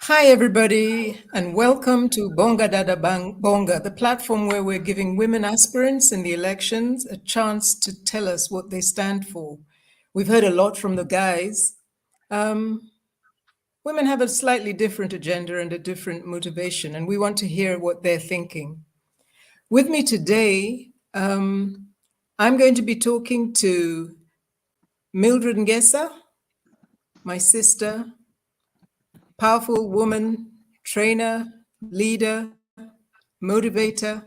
Hi, everybody, and welcome to Bonga Dada Bonga, the platform where we're giving women aspirants in the elections a chance to tell us what they stand for. We've heard a lot from the guys. Women have a slightly different agenda and a different motivation, and we want to hear what they're thinking. With me today, I'm going to be talking to Mildred Ngesa, my sister, powerful woman, trainer, leader, motivator,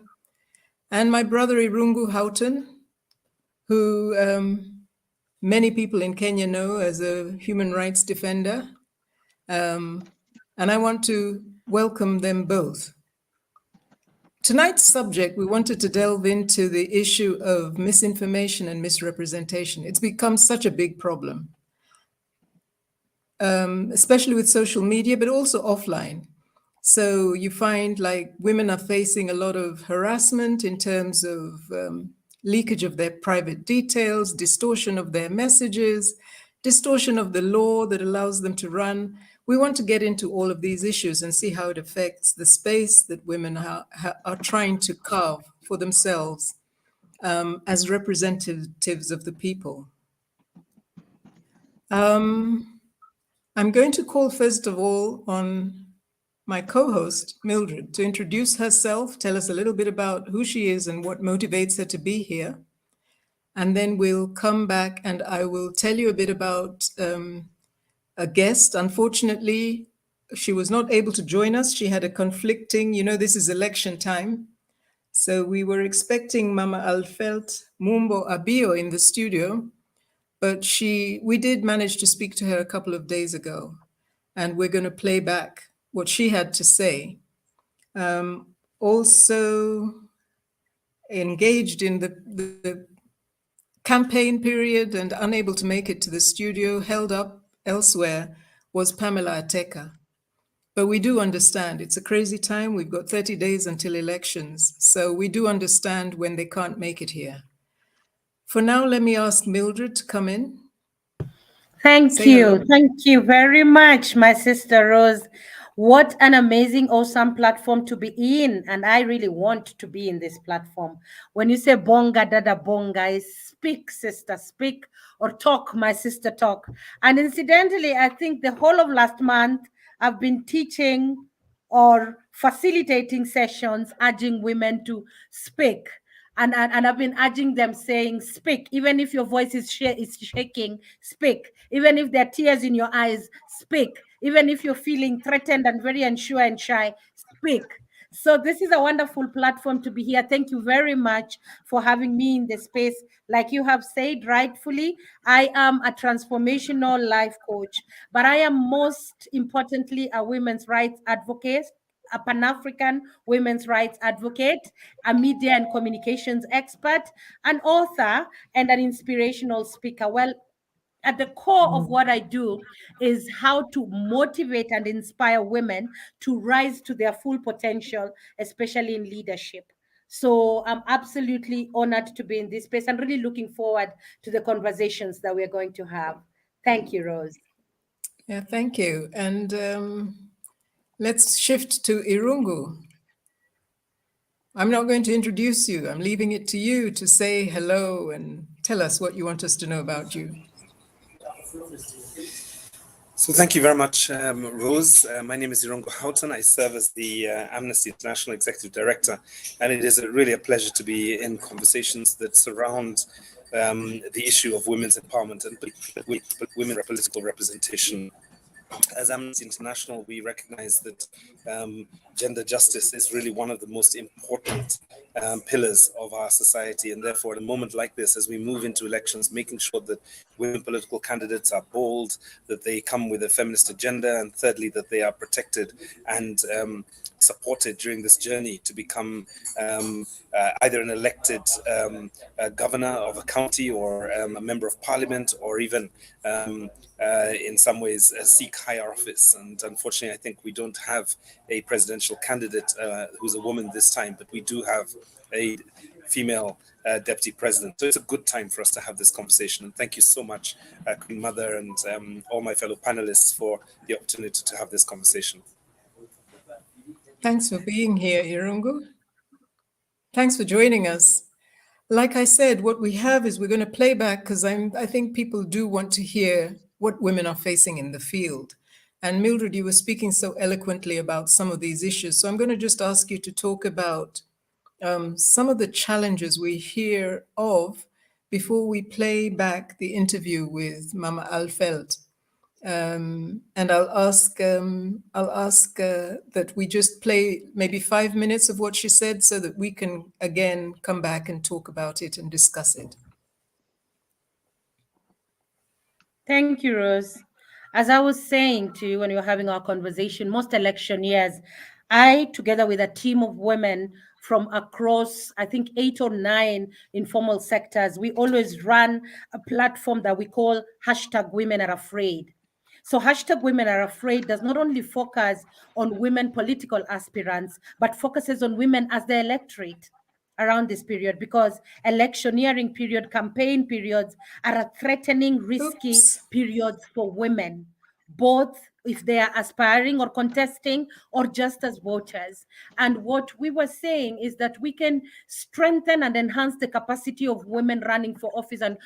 and my brother Irungu Houghton, who many people in Kenya know as a human rights defender. And I want to welcome them both. Tonight's subject, we wanted to delve into the issue of misinformation and misrepresentation. It's become such a big problem, especially with social media, but also offline. So you find like women are facing a lot of harassment in terms of leakage of their private details, distortion of their messages, distortion of the law that allows them to run. We want to get into all of these issues and see how it affects the space that women are trying to carve for themselves as representatives of the people. I'm going to call first of all on my co-host, Mildred, to introduce herself, tell us a little bit about who she is and what motivates her to be here. And then we'll come back and I will tell you a bit about a guest. Unfortunately, she was not able to join us. She had a conflicting, this is election time. So we were expecting Mama Alfelt, Mumbo, Abio in the studio, but we did manage to speak to her a couple of days ago. And we're going to play back what she had to say. Also engaged in the campaign period and unable to make it to the studio, held up elsewhere, was Pamela Ateka. But we do understand it's a crazy time. We've got 30 days until elections. So we do understand when they can't make it here. For now, let me ask Mildred to come in. Thank you. Thank you very much, my sister Rose. What an amazing, awesome platform to be in. And I really want to be in this platform. When you say bonga, dada bonga, is speak, sister, speak, or talk, my sister, talk. And incidentally, I think the whole of last month, I've been teaching or facilitating sessions, urging women to speak. And I've been urging them saying, speak, even if your voice is shaking, speak. Even if there are tears in your eyes, speak. Even if you're feeling threatened and very unsure and shy, speak. So this is a wonderful platform to be here. Thank you very much for having me in the space. Like you have said rightfully, I am a transformational life coach, but I am most importantly a women's rights advocate, a Pan-African women's rights advocate, a media and communications expert, an author, and an inspirational speaker. Well, at the core of what I do is how to motivate and inspire women to rise to their full potential, especially in leadership. So I'm absolutely honored to be in this space and really looking forward to the conversations that we're going to have. Thank you, Rose. Yeah, thank you. And let's shift to Irungu. I'm not going to introduce you. I'm leaving it to you to say hello and tell us what you want us to know about you. So thank you very much, Rose. My name is Irungu Houghton. I serve as the Amnesty International Executive Director, and it is really a pleasure to be in conversations that surround the issue of women's empowerment and women's political representation. As Amnesty International, we recognize that gender justice is really one of the most important pillars of our society. And therefore, at a moment like this, as we move into elections, making sure that women political candidates are bold, that they come with a feminist agenda, and thirdly, that they are protected and supported during this journey to become either an elected governor of a county or a member of parliament, or even in some ways seek higher office. And unfortunately, I think we don't have a presidential candidate who's a woman this time, but we do have a female deputy president. So it's a good time for us to have this conversation. And thank you so much, Queen Mother, and all my fellow panelists for the opportunity to have this conversation. Thanks for being here, Irungu. Thanks for joining us. Like I said, what we have is we're going to play back because I think people do want to hear what women are facing in the field. And Mildred, you were speaking so eloquently about some of these issues. So I'm going to just ask you to talk about some of the challenges we hear of before we play back the interview with Mama Alfelt. And I'll ask that we just play maybe 5 minutes of what she said so that we can again come back and talk about it and discuss it. Thank you, Rose. As I was saying to you when we were having our conversation, most election years, I, together with a team of women from across, I think, 8 or 9 informal sectors, we always run a platform that we call #WomenAreAfraid. So #WomenAreAfraid does not only focus on women political aspirants, but focuses on women as the electorate around this period, because electioneering period, campaign periods are a threatening, risky periods for women, both if they are aspiring or contesting or just as voters. And what we were saying is that we can strengthen and enhance the capacity of women running for office, and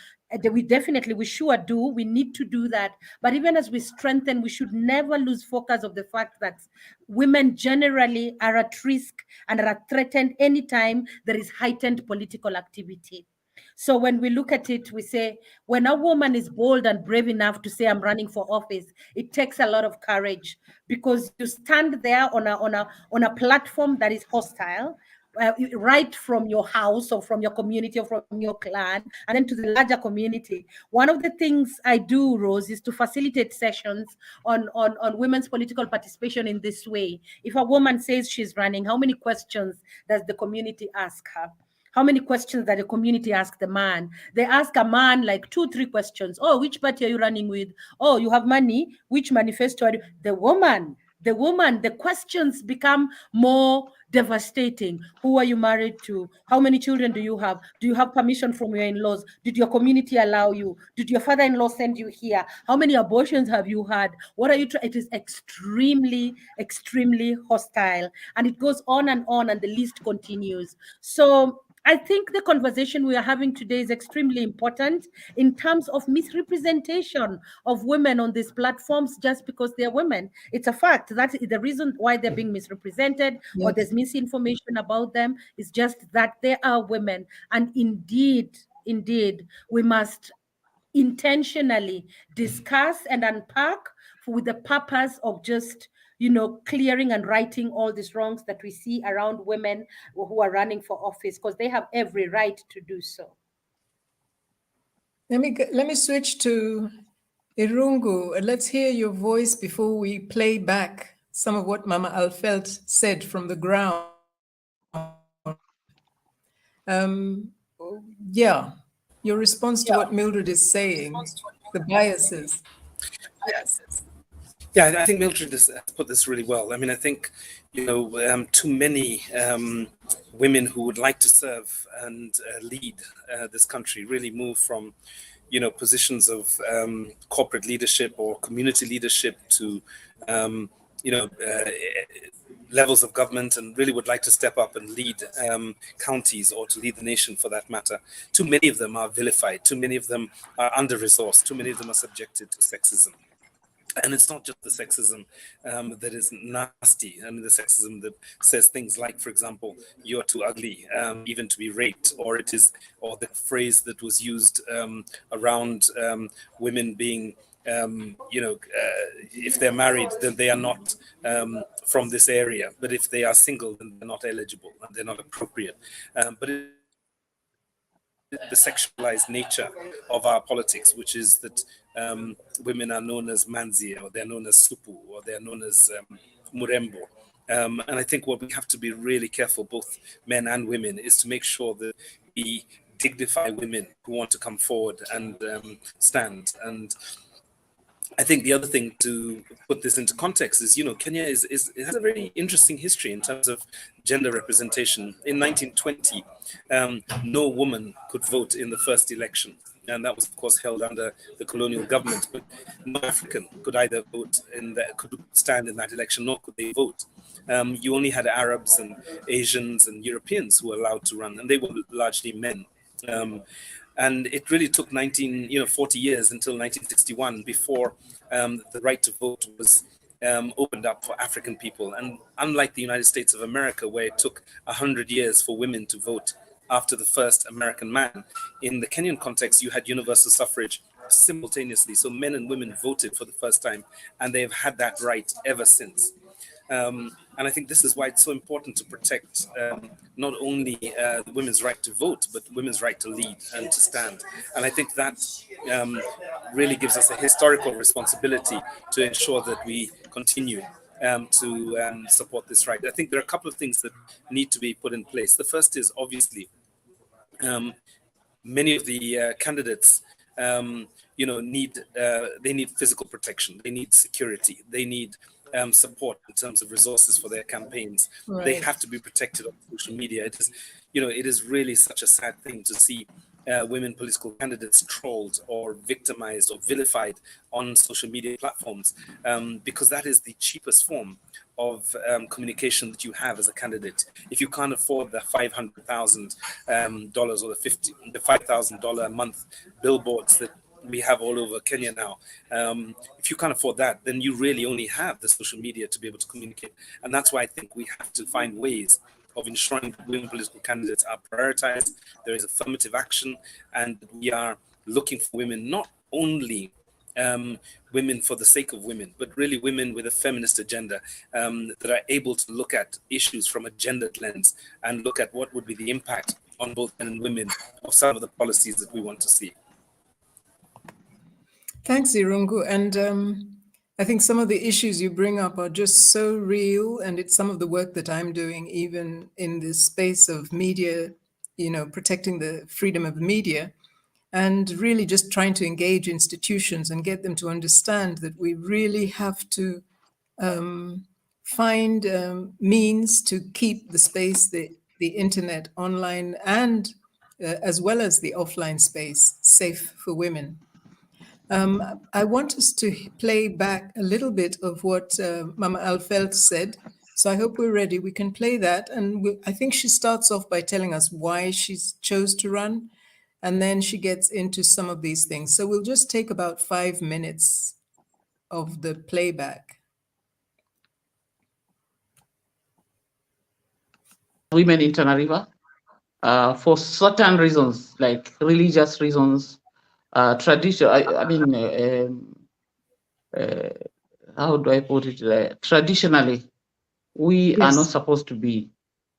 we sure do. We need to do that. But even as we strengthen, we should never lose focus of the fact that women generally are at risk and are threatened anytime there is heightened political activity. So when we look at it, we say, when a woman is bold and brave enough to say, I'm running for office, it takes a lot of courage, because you stand there on a platform that is hostile, right from your house or from your community or from your clan, and then to the larger community. One of the things I do, Rose, is to facilitate sessions on women's political participation in this way. If a woman says she's running, how many questions does the community ask her? How many questions that the community ask the man? They ask a man like 2-3 questions. Oh, which party are you running with? Oh, you have money? Which manifesto are you? The woman, the questions become more devastating. Who are you married to? How many children do you have? Do you have permission from your in-laws? Did your community allow you? Did your father-in-law send you here? How many abortions have you had? What are you trying? It is extremely, extremely hostile. And it goes on, and the list continues. So I think the conversation we are having today is extremely important in terms of misrepresentation of women on these platforms just because they're women. It's a fact. That is the reason why they're being misrepresented, or there's misinformation about them, is just that they are women. And indeed, we must intentionally discuss and unpack with the purpose of just clearing and righting all these wrongs that we see around women who are running for office, because they have every right to do so. Let me switch to Irungu, and let's hear your voice before we play back some of what Mama Alfelt said from the ground. Your response to what Mildred is saying, the biases. Yeah, I think Mildred has put this really well. I mean, I think, too many women who would like to serve and lead this country really move from, positions of corporate leadership or community leadership to, levels of government, and really would like to step up and lead counties, or to lead the nation for that matter. Too many of them are vilified. Too many of them are under-resourced. Too many of them are subjected to sexism. And it's not just the sexism that is nasty. I mean, the sexism that says things like, for example, you're too ugly even to be raped, or the phrase that was used around women being, if they're married, then they are not from this area. But if they are single, then they're not eligible and they're not appropriate. The sexualized nature of our politics, which is that women are known as manzi, or they're known as supu, or they're known as murembo. And I think what we have to be really careful, both men and women, is to make sure that we dignify women who want to come forward and stand. And I think the other thing to put this into context is, Kenya has a very interesting history in terms of gender representation. In 1920, no woman could vote in the first election. and that was, of course, held under the colonial government. But no African could either vote could stand in that election, nor could they vote. You only had Arabs and Asians and Europeans who were allowed to run, and they were largely men. And it really took 40 years until 1961 before the right to vote was opened up for African people. And unlike the United States of America, where it took 100 years for women to vote after the first American man, in the Kenyan context, you had universal suffrage simultaneously. So men and women voted for the first time, and they've had that right ever since. And I think this is why it's so important to protect not only the women's right to vote, but women's right to lead and to stand. And I think that really gives us a historical responsibility to ensure that we continue to support this right. I think there are a couple of things that need to be put in place. The first is obviously many of the candidates need physical protection, they need security, they need support in terms of resources for their campaigns. Right. They have to be protected on social media. It is really such a sad thing to see women political candidates trolled or victimized or vilified on social media platforms, because that is the cheapest form of communication that you have as a candidate. If you can't afford the $500,000 or the $5,000 a month billboards that we have all over Kenya now, if you can't afford that, then you really only have the social media to be able to communicate. And that's why I think we have to find ways of ensuring that women political candidates are prioritized, there is affirmative action, and we are looking for women, not only women for the sake of women, but really women with a feminist agenda that are able to look at issues from a gendered lens and look at what would be the impact on both men and women of some of the policies that we want to see. Thanks, Irungu. And I think some of the issues you bring up are just so real, and it's some of the work that I'm doing even in this space of media, protecting the freedom of the media, and really just trying to engage institutions and get them to understand that we really have to find means to keep the space, the internet, online, and as well as the offline space safe for women. I want us to play back a little bit of what Mama Alfelt said. So I hope we're ready. We can play that. And I think she starts off by telling us why she chose to run. And then she gets into some of these things. So we'll just take about 5 minutes of the playback. Women in Tana River, for certain reasons, like religious reasons, tradition, how do I put it? Traditionally, we are not supposed to be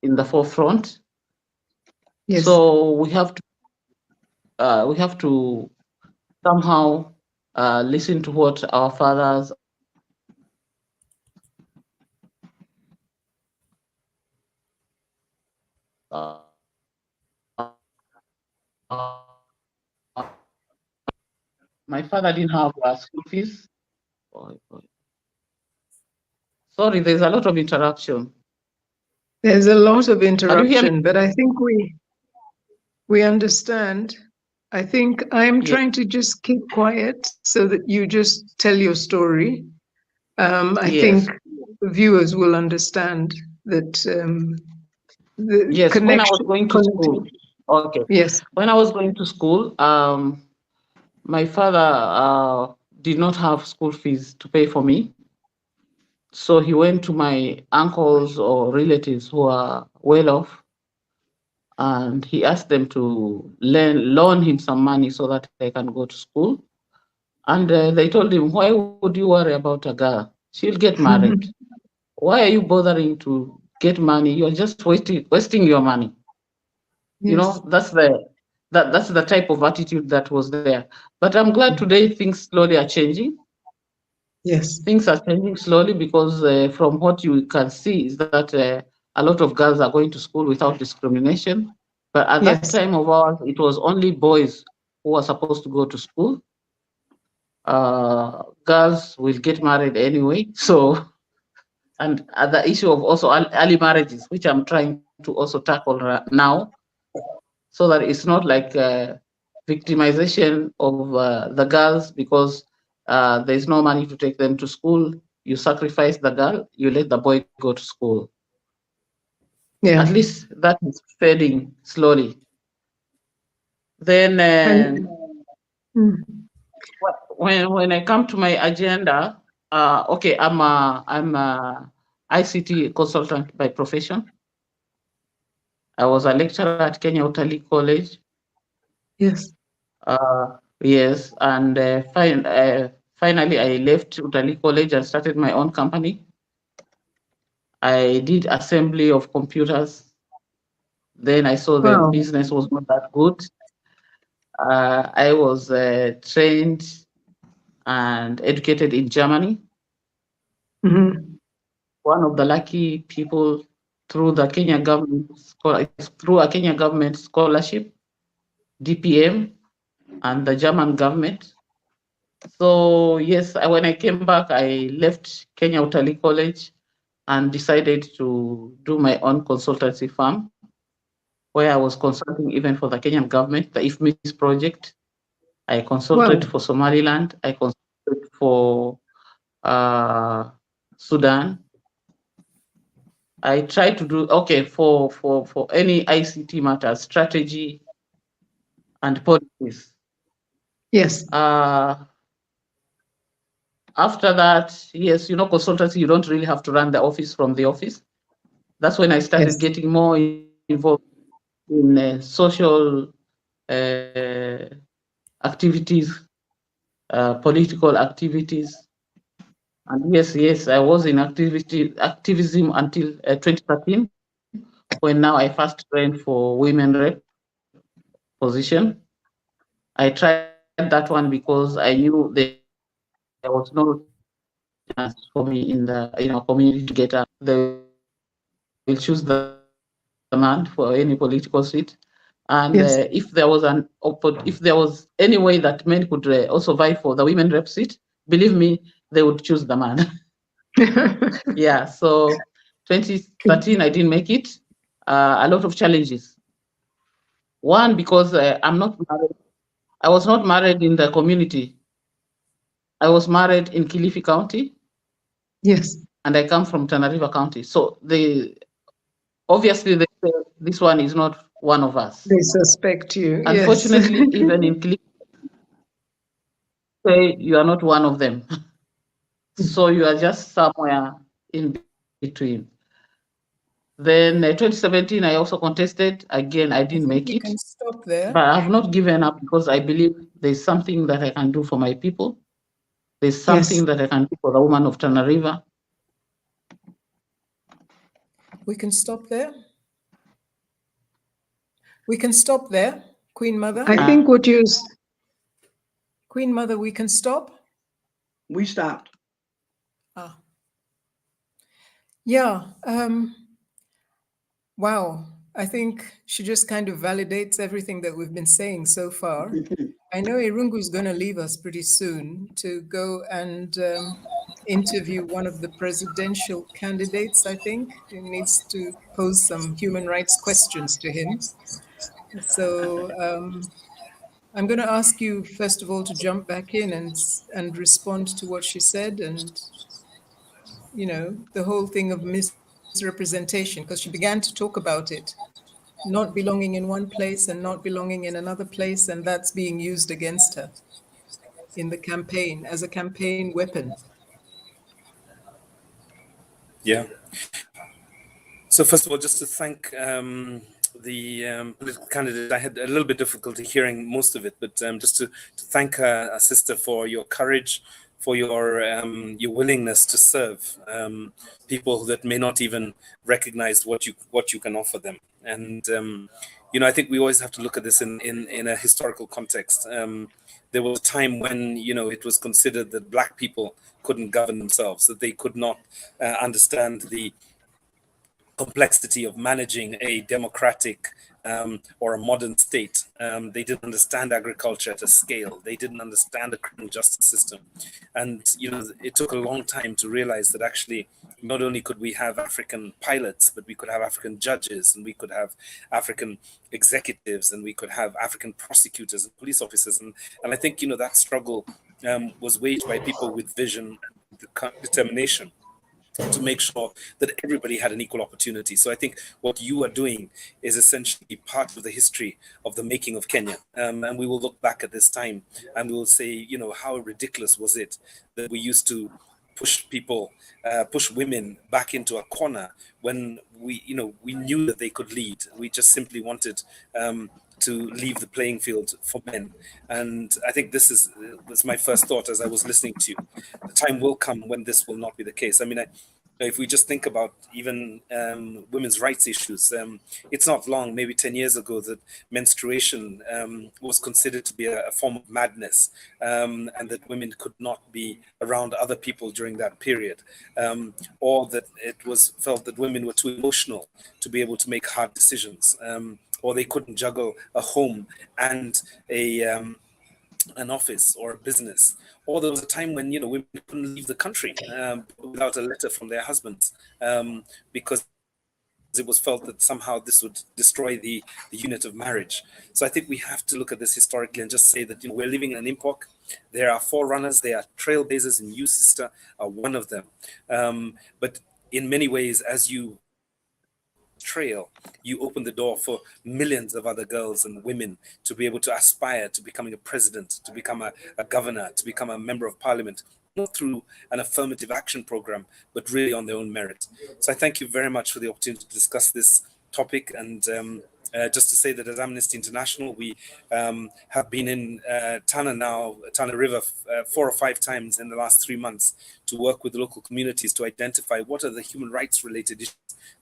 in the forefront. Yes. So we have to somehow listen to what our fathers my father didn't have school fees. Sorry, there's a lot of interruption. There's a lot of interruption, but I think we understand. I think I'm trying to just keep quiet so that you just tell your story. I think the viewers will understand that yes, when I was going to school. Okay. Yes. When I was going to school, my father did not have school fees to pay for me. So he went to my uncles or relatives who are well off, and he asked them to loan him some money so that I can go to school. And they told him, why would you worry about a girl? She'll get married. Why are you bothering to get money? You're just wasting your money. Yes. That's the type of attitude that was there. But I'm glad today things slowly are changing. Yes. Things are changing slowly because from what you can see is that a lot of girls are going to school without discrimination. But at that time of ours, it was only boys who were supposed to go to school. Girls will get married anyway. So, and the issue of also early marriages, which I'm trying to also tackle now, so that it's not like the victimization of the girls because there's no money to take them to school. You sacrifice the girl, you let the boy go to school. Yeah. At least that is fading slowly. Then when I come to my agenda, okay, I'm a ICT consultant by profession. I was a lecturer at Kenya Utalii College. Yes. Yes, and finally I left Utalii College and started my own company. I did assembly of computers. Then I saw the business was not that good. I was trained and educated in Germany. One of the lucky people through the Kenya government, through a Kenya government scholarship, DPM, and the German government. So yes, when I came back, I left Kenya Utalii College and decided to do my own consultancy firm, where I was consulting even for the Kenyan government, the IFMIS project. I consulted for Somaliland. I consulted for Sudan. I tried to do, okay, for any ICT matters, strategy and policies. Yes. After that, yes, you know, consultancy, you don't really have to run the office from the office. That's when I started getting more involved in social activities, political activities. And yes, I was in activism until 2013, when now I first ran for women rep position. I tried that one because I knew there was no chance for me in the community to get up. They will choose the man for any political seat. And if there was any way that men could also vie for the women rep seat, believe me, they would choose the man. Yeah, so 2013, I didn't make it. A lot of challenges. One, because I'm not married. I was not married in the community. I was married in Kilifi County. Yes. And I come from Tana River County. So obviously they say this one is not one of us. They suspect you. Unfortunately, even in Kilifi, say you are not one of them. So you are just somewhere in between. Then 2017, I also contested. Again, I didn't make it. You can stop there. But I have not given up because I believe there's something that I can do for my people. There's something that I can do for the woman of Tana River. We can stop there. We can stop there, Queen Mother. I think what you... Queen Mother, we can stop? We stopped. Yeah. Wow. I think she just kind of validates everything that we've been saying so far. I know Irungu is going to leave us pretty soon to go and interview one of the presidential candidates, I think. He needs to pose some human rights questions to him. So I'm going to ask you, first of all, to jump back in and respond to what she said and, you know, the whole thing of misrepresentation, because she began to talk about it, not belonging in one place and not belonging in another place, and that's being used against her in the campaign as a campaign weapon. Yeah. So first of all, just to thank the political candidate. I had a little bit difficulty hearing most of it, but just to thank our sister for your courage, for your willingness to serve people that may not even recognize what you can offer them. And you know, I think we always have to look at this in a historical context. There was a time when, you know, it was considered that Black people couldn't govern themselves, that they could not understand the complexity of managing a democratic or a modern state. They didn't understand agriculture at a scale. They didn't understand the criminal justice system. And, you know, it took a long time to realize that actually not only could we have African pilots, but we could have African judges, and we could have African executives, and we could have African prosecutors and police officers. And I think, that struggle was waged by people with vision and determination to make sure that everybody had an equal opportunity. So I think what you are doing is essentially part of the history of the making of Kenya. And we will look back at this time and we will say, how ridiculous was it that we used to push women back into a corner when we knew that they could lead. We just simply wanted to leave the playing field for men. And I think this was my first thought as I was listening to you. The time will come when this will not be the case. I mean, if we just think about even women's rights issues, it's not long, maybe 10 years ago, that menstruation was considered to be a form of madness, and that women could not be around other people during that period, or that it was felt that women were too emotional to be able to make hard decisions, or they couldn't juggle a home and an office or a business. Or there was a time when women couldn't leave the country without a letter from their husbands, because it was felt that somehow this would destroy the unit of marriage. So I think we have to look at this historically and just say that we're living in an epoch. There are forerunners, there are trailblazers, and you, sister, are one of them. But in many ways, as you trail, you open the door for millions of other girls and women to be able to aspire to becoming a president, to become a governor, to become a member of parliament, not through an affirmative action program, but really on their own merit. So I thank you very much for the opportunity to discuss this topic. And just to say that as Amnesty International, we have been in Tana River 4 or 5 times in the last 3 months to work with the local communities to identify what are the human rights related issues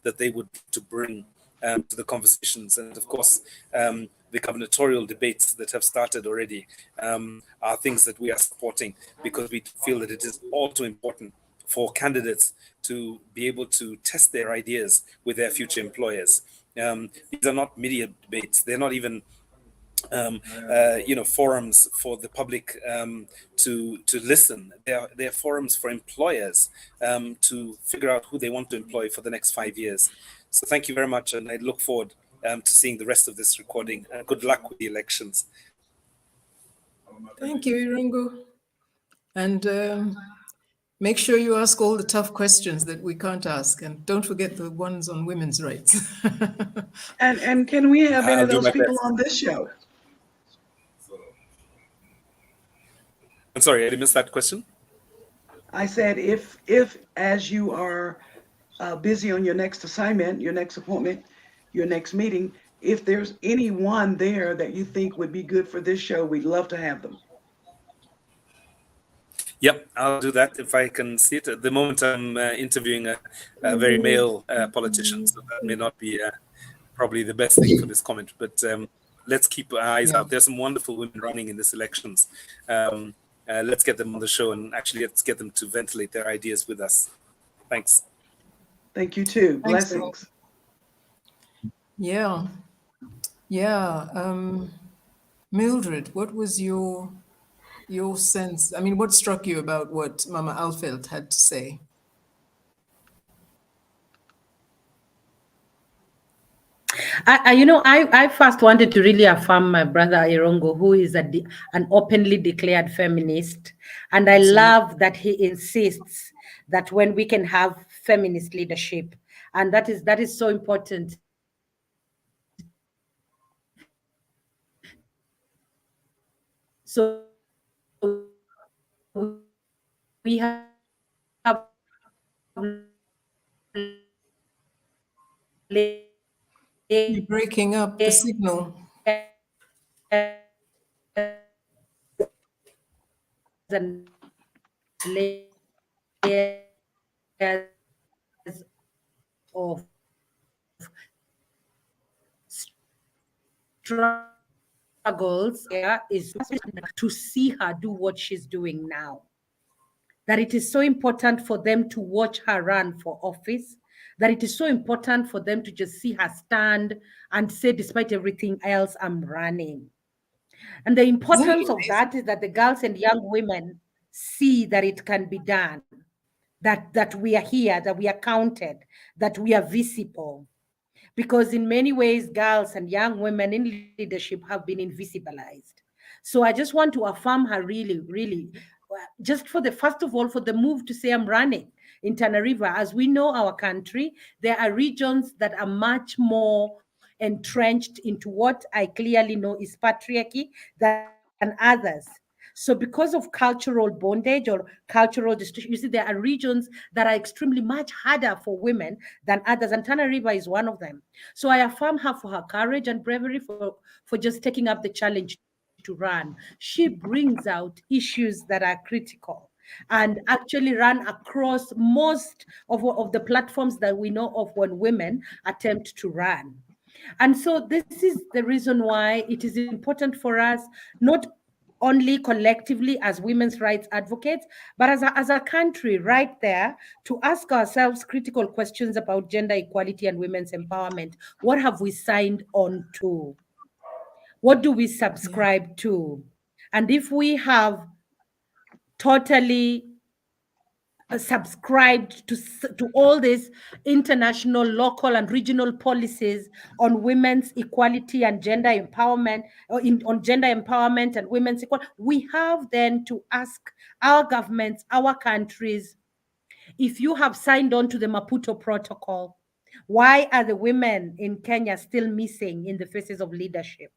that they would to bring to the conversations. And of course, the gubernatorial debates that have started already are things that we are supporting, because we feel that it is all too important for candidates to be able to test their ideas with their future employers. These are not media debates. They're not even forums for the public to listen. They're forums for employers to figure out who they want to employ for the next 5 years. So thank you very much, and I look forward to seeing the rest of this recording. Good luck with the elections. Thank you, Irungu. And make sure you ask all the tough questions that we can't ask, and don't forget the ones on women's rights. And can we have any of those people on this show? I'm sorry, I missed that question. I said, if as you are busy on your next assignment, your next appointment, your next meeting, if there's anyone there that you think would be good for this show, we'd love to have them. Yep, I'll do that if I can see it. At the moment, I'm interviewing a very male politician, so that may not be probably the best thing for this comment. But let's keep our eyes out. There's some wonderful women running in these elections. Let's get them on the show, and actually let's get them to ventilate their ideas with us. Thanks. Thank you too. Thanks, Blessings. Yeah. Mildred, what was your sense? I mean, what struck you about what Mama Alfelt had to say? I first wanted to really affirm my brother Irungu, who is an openly declared feminist. And I love that he insists that when we can have feminist leadership, and that is so important. So we have You're breaking up the signal. And layers of struggles is to see her do what she's doing now. That it is so important for them to watch her run for office, that it is so important for them to just see her stand and say, despite everything else, I'm running. And the importance of that is that the girls and young women see that it can be done. that we are here, that we are counted, that we are visible. Because in many ways, girls and young women in leadership have been invisibilized. So I just want to affirm her really, really, just for the, first of all, for the move to say I'm running in Tana River. As we know our country, there are regions that are much more entrenched into what I clearly know is patriarchy than others. So because of cultural bondage or cultural distinction, you see, there are regions that are extremely much harder for women than others, and Tana River is one of them. So I affirm her for her courage and bravery for just taking up the challenge to run. She brings out issues that are critical and actually run across most of the platforms that we know of when women attempt to run. And so this is the reason why it is important for us, not only collectively as women's rights advocates, but as a country right there, to ask ourselves critical questions about gender equality and women's empowerment. What have we signed on to? What do we subscribe to? And if we have totally subscribed to all these international, local, and regional policies on women's equality and gender empowerment, on gender empowerment and women's equality, we have then to ask our governments, our countries, if you have signed on to the Maputo Protocol, why are the women in Kenya still missing in the faces of leadership?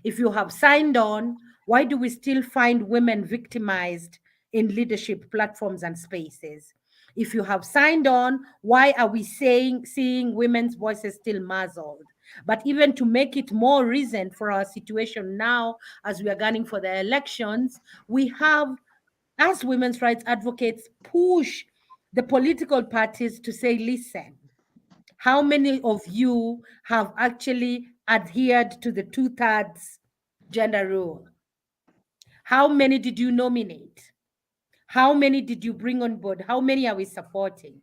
If you have signed on, why do we still find women victimized in leadership platforms and spaces? If you have signed on, why are we seeing women's voices still muzzled? But even to make it more recent for our situation now, as we are gunning for the elections, we have, as women's rights advocates, push the political parties to say, listen, how many of you have actually adhered to the 2/3 gender rule? How many did you nominate? How many did you bring on board? How many are we supporting?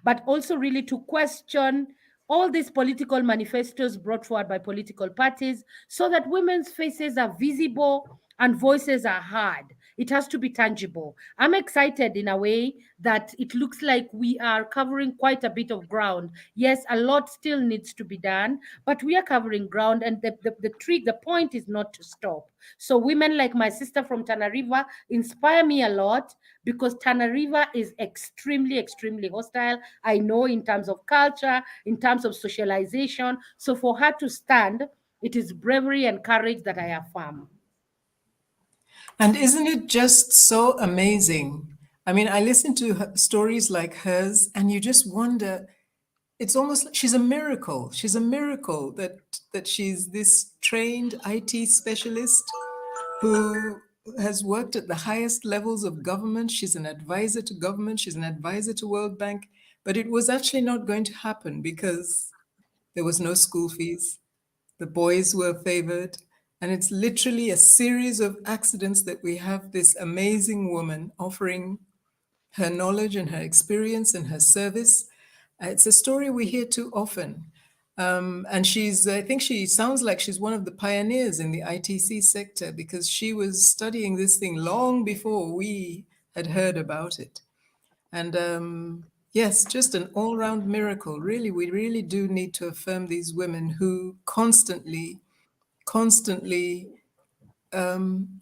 But also really to question all these political manifestos brought forward by political parties so that women's faces are visible and voices are heard. It has to be tangible. I'm excited in a way that it looks like we are covering quite a bit of ground. Yes, a lot still needs to be done, but we are covering ground, and the point is not to stop. So women like my sister from Tana River inspire me a lot, because Tana River is extremely, extremely hostile. I know in terms of culture, in terms of socialization. So for her to stand, it is bravery and courage that I affirm. And isn't it just so amazing? I mean, I listen to stories like hers, and you just wonder, it's almost like she's a miracle. She's a miracle that she's this trained IT specialist who has worked at the highest levels of government. She's an advisor to government. She's an advisor to World Bank. But it was actually not going to happen because there was no school fees. The boys were favored. And it's literally a series of accidents that we have this amazing woman offering her knowledge and her experience and her service. It's a story we hear too often. And I think she sounds like she's one of the pioneers in the ITC sector, because she was studying this thing long before we had heard about it. And yes, just an all-round miracle. Really, we really do need to affirm these women who constantly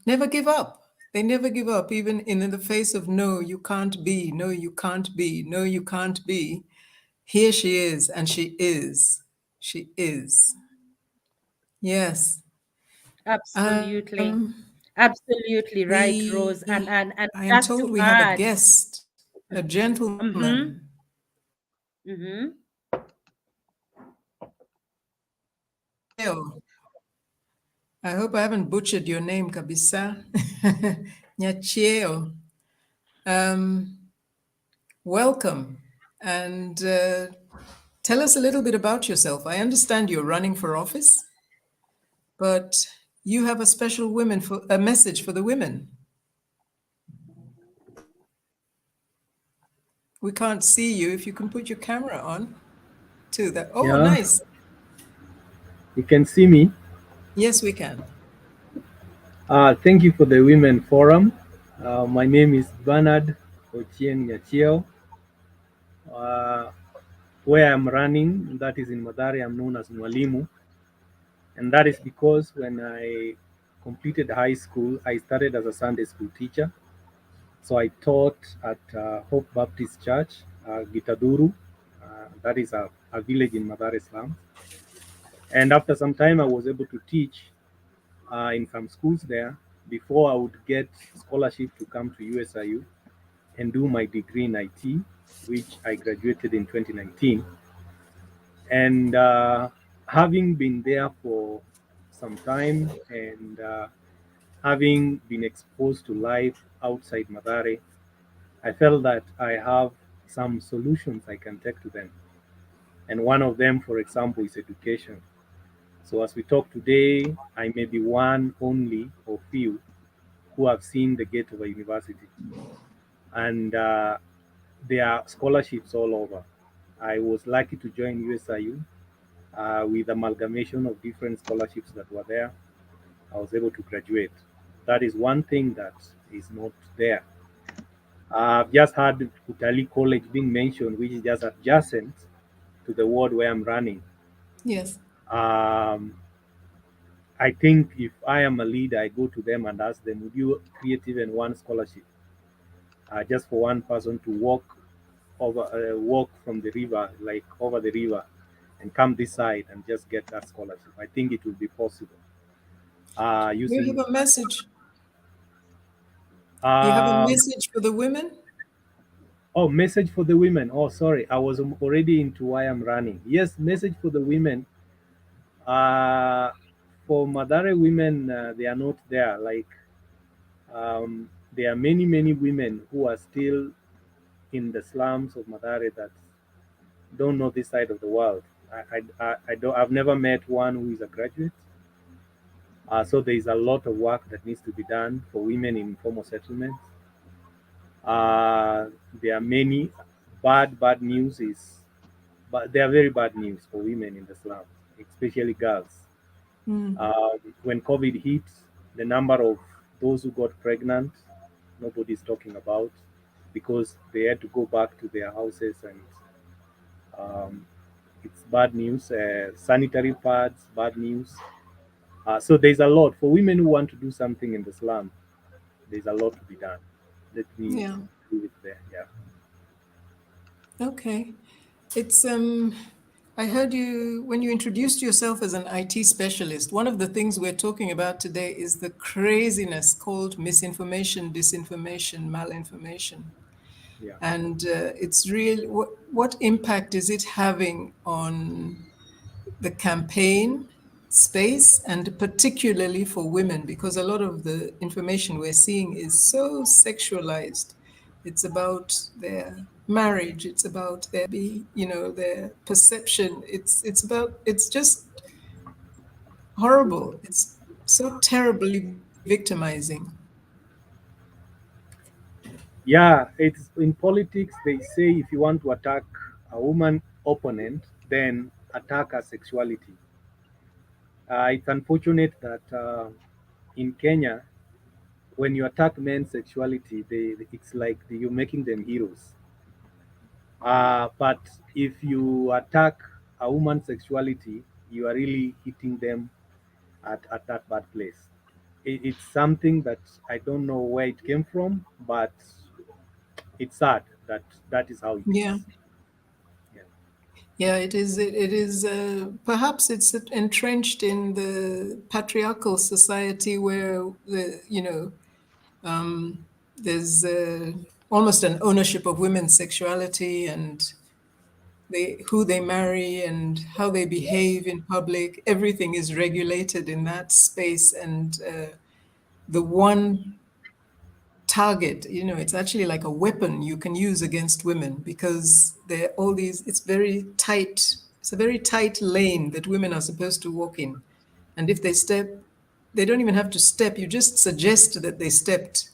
never give up. They never give up, even in the face of no, you can't be, no, you can't be, no, you can't be. Here she is, and she is. She is. Yes. Absolutely. Absolutely right, Rose. And I am just told to we have a add, guest, a gentleman. I hope I haven't butchered your name, Kabisa. Nyachieo. Welcome. And tell us a little bit about yourself. I understand you're running for office, but you have a special message for the women. We can't see you. If you can put your camera on to that. Oh, Yeah. nice. You can see me? Yes, we can. Thank you for the Women Forum. My name is Bernard Ochieng Nyachiel. where I'm running, that is in Mathare, I'm known as Mwalimu. And that is because when I completed high school, I started as a Sunday school teacher. So I taught at Hope Baptist Church, Gitaduru. That is a village in Mathare slums. And after some time, I was able to teach in some schools there before I would get scholarship to come to USIU and do my degree in IT, which I graduated in 2019. And having been there for some time and having been exposed to life outside Mathare, I felt that I have some solutions I can take to them. And one of them, for example, is education. So as we talk today, I may be one only or few who have seen the gate of a university. And there are scholarships all over. I was lucky to join USIU with amalgamation of different scholarships that were there. I was able to graduate. That is one thing that is not there. I've just had Kutali College being mentioned, which is just adjacent to the ward where I'm running. Yes. I think if I am a leader, I go to them and ask them, would you create even one scholarship just for one person to walk from the river, like over the river, and come this side and just get that scholarship? I think it will be possible. You have a message. You Um, have a message for the women? Oh, message for the women. Oh, sorry, I was already into why I'm running. Yes, message for the women. For Mathare women, they are not there. Like, there are many, many women who are still in the slums of Mathare that don't know this side of the world. I don't. I've never met one who is a graduate. So there is a lot of work that needs to be done for women in informal settlements. There are many bad news is, but they are very bad news for women in the slums, especially girls. When COVID hit, the number of those who got pregnant, nobody's talking about because they had to go back to their houses, and um, it's bad news. Sanitary pads, bad news. So there's a lot for women who want to do something in the slum. There's a lot to be done. Let me leave it there. Yeah. Okay. It's I heard you when you introduced yourself as an IT specialist. One of the things we're talking about today is the craziness called misinformation, disinformation, malinformation. Yeah. And it's real. What impact is it having on the campaign space, and particularly for women? Because a lot of the information we're seeing is so sexualized. It's about their marriage. It's about their perception. It's just horrible. It's so terribly victimizing. Yeah, it's in politics. They say if you want to attack a woman opponent, then attack her sexuality. It's unfortunate that in Kenya, when you attack men's sexuality, it's like you're making them heroes. But if you attack a woman's sexuality, you are really hitting them at that bad place. It's something that I don't know where it came from, but it's sad that that is how it Yeah. is. Yeah. Yeah, it is. It is. Perhaps it's entrenched in the patriarchal society where there's almost an ownership of women's sexuality and who they marry and how they behave in public. Everything is regulated in that space, and the one target, it's actually like a weapon you can use against women because they're all these. It's very tight. It's a very tight lane that women are supposed to walk in, and if they step, they don't even have to step. You just suggest that they stepped,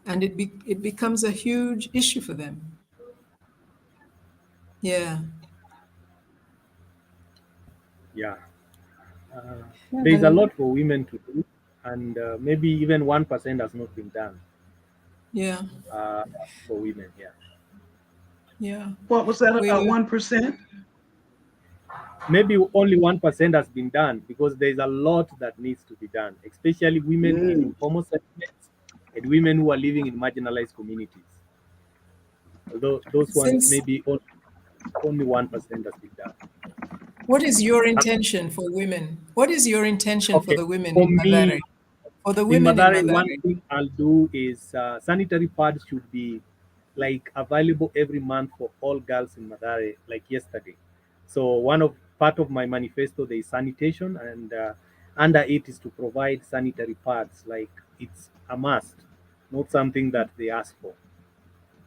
and it becomes a huge issue for them. Yeah. Yeah. Yeah, There is a and lot for women to do, and maybe even 1% has not been done Yeah. for women. Yeah. Yeah. What was that, We- 1%? Maybe only 1% has been done, because there's a lot that needs to be done, especially women in informal settlements and women who are living in marginalized communities. Although those ones, Since- maybe only 1% has been done. What is your intention for women? What is your intention for Okay, the women for in me, Mathare? For the in women in Mathare, one Mathare. thing I'll do is sanitary pads should be like available every month for all girls in Mathare, like yesterday. So part of my manifesto, there is sanitation, and under it is to provide sanitary pads. Like, it's a must, not something that they ask for.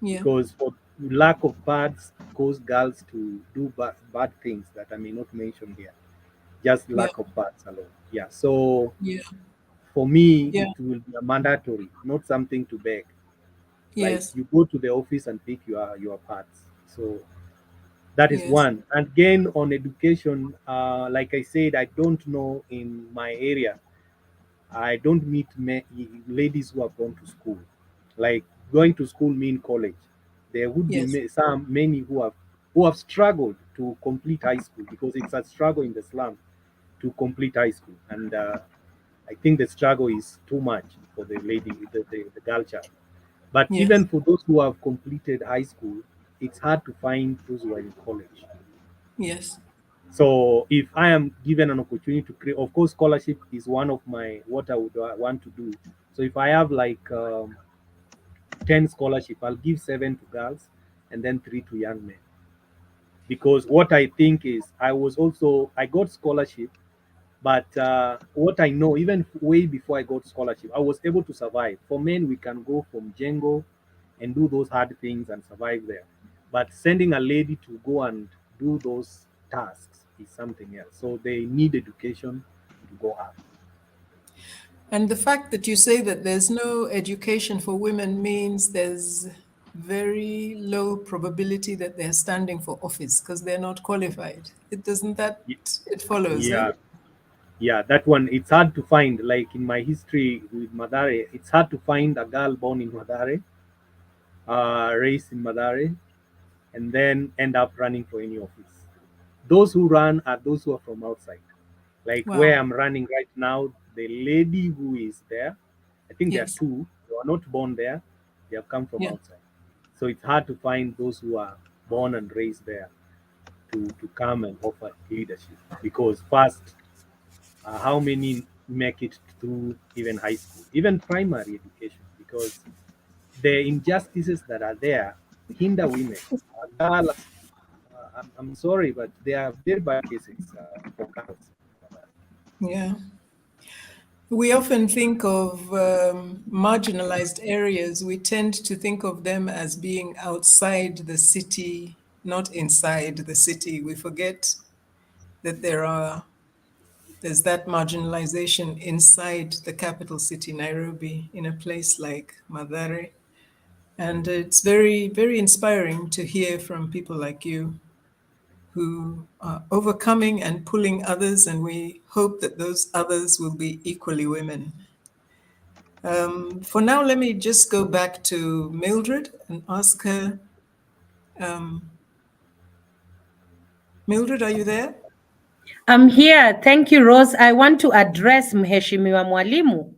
Yeah. Because for lack of pads cause girls to do bad things that I may not mention here. Just lack of pads alone. Yeah. So Yeah. for me, Yeah. it will be a mandatory, not something to beg. Like, Yes. you go to the office and pick your pads. So that is Yes. one. And again, on education, like I said, I don't know in my area. I don't meet ladies who have gone to school. Like, going to school mean college. There would be Yes. many who have struggled to complete high school, because it's a struggle in the slum to complete high school, and I think the struggle is too much for the lady, the girl child. But Yes. even for those who have completed high school, it's hard to find those who are in college. Yes. So if I am given an opportunity to create, of course, scholarship is one of what I would want to do. So if I have like 10 scholarship, I'll give 7 to girls and then 3 to young men. Because what I think is, I got scholarship, but what I know, even way before I got scholarship, I was able to survive. For men, we can go from Django and do those hard things and survive there. But sending a lady to go and do those tasks is something else. So they need education to go up. And the fact that you say that there's no education for women means there's very low probability that they're standing for office because they're not qualified. It follows, eh? Yeah, yeah, that one, it's hard to find. Like, in my history with Madare, it's hard to find a girl born in Madare, raised in Madare, and then end up running for any office. Those who run are those who are from outside. Like, Wow. where I'm running right now, the lady who is there, I think there are Yes. 2 who are not born there, they have come from Yeah. outside. So it's hard to find those who are born and raised there to come and offer leadership. Because first, how many make it through even high school, even primary education? Because the injustices that are there hinder women. Girls, I'm sorry, but there are very bad cases for girls. Yeah. We often think of marginalized areas. We tend to think of them as being outside the city, not inside the city. We forget that there's that marginalization inside the capital city, Nairobi, in a place like Mathare. And it's very, very inspiring to hear from people like you who are overcoming and pulling others, and we hope that those others will be equally women. For now, let me just go back to Mildred and ask her. Mildred, are you there? I'm here. Thank you, Rose. I want to address Mheshimiwa Mwalimu